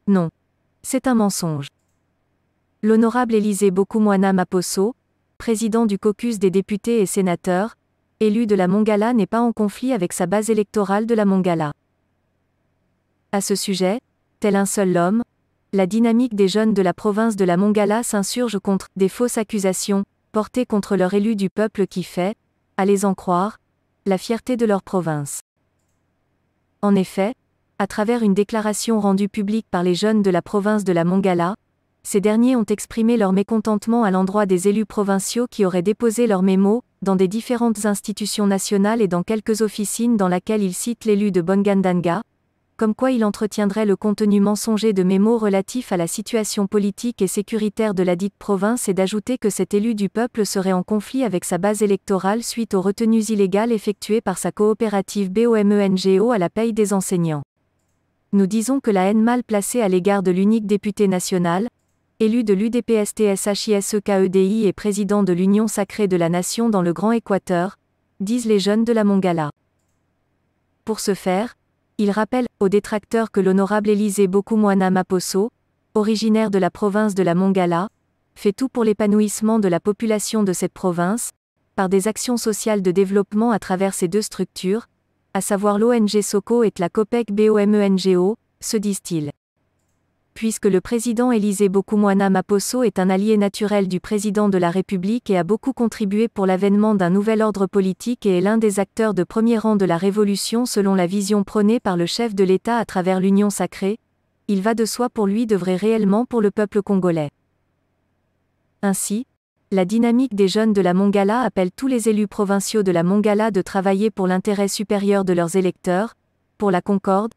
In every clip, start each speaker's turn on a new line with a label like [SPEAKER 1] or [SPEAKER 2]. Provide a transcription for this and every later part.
[SPEAKER 1] Non. C'est un mensonge. L'honorable Élisée Bokoumwana Maposo, président du caucus des députés et sénateurs, élu de la Mongala, n'est pas en conflit avec sa base électorale de la Mongala. À ce sujet, tel un seul homme, la dynamique des jeunes de la province de la Mongala s'insurge contre des fausses accusations portées contre leur élu du peuple qui fait, à les en croire, la fierté de leur province. En effet, à travers une déclaration rendue publique par les jeunes de la province de la Mongala, ces derniers ont exprimé leur mécontentement à l'endroit des élus provinciaux qui auraient déposé leurs mémos dans des différentes institutions nationales et dans quelques officines dans lesquelles ils citent l'élu de Bongandanga, comme quoi il entretiendrait le contenu mensonger de mémos relatifs à la situation politique et sécuritaire de ladite province, et d'ajouter que cet élu du peuple serait en conflit avec sa base électorale suite aux retenues illégales effectuées par sa coopérative BOMENGO à la paye des enseignants. Nous disons que la haine mal placée à l'égard de l'unique député national, élu de l'UDPSTSHISEKEDI et président de l'Union sacrée de la nation dans le Grand Équateur, disent les jeunes de la Mongala. Pour ce faire, il rappelle aux détracteurs que l'honorable Élisée Bokoumwana Maposo, originaire de la province de la Mongala, fait tout pour l'épanouissement de la population de cette province, par des actions sociales de développement à travers ces deux structures, à savoir l'ONG SOCO et la COPEC BOMENGO, se disent-ils. Puisque le président Élisée Bokoumwana Maposo est un allié naturel du président de la République et a beaucoup contribué pour l'avènement d'un nouvel ordre politique et est l'un des acteurs de premier rang de la révolution selon la vision prônée par le chef de l'État à travers l'Union sacrée, il va de soi pour lui d'œuvrer réellement pour le peuple congolais. Ainsi, la dynamique des jeunes de la Mongala appelle tous les élus provinciaux de la Mongala de travailler pour l'intérêt supérieur de leurs électeurs, pour la concorde,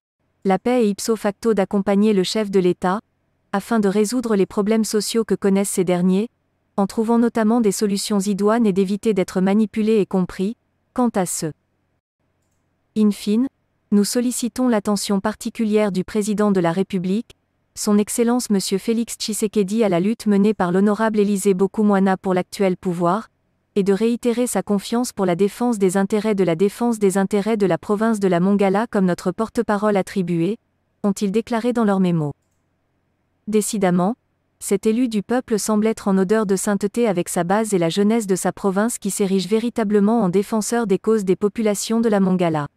[SPEAKER 1] la paix et ipso facto d'accompagner le chef de l'État, afin de résoudre les problèmes sociaux que connaissent ces derniers, en trouvant notamment des solutions idoines et d'éviter d'être manipulés et compris. Quant à ce in fine, nous sollicitons l'attention particulière du président de la République, son Excellence M. Félix Tshisekedi, à la lutte menée par l'honorable Élisée Bokoumwana pour l'actuel pouvoir, et de réitérer sa confiance pour la défense des intérêts de la province de la Mongala comme notre porte-parole attribué, ont-ils déclaré dans leur mémo. Décidément, cet élu du peuple semble être en odeur de sainteté avec sa base et la jeunesse de sa province qui s'érige véritablement en défenseur des causes des populations de la Mongala.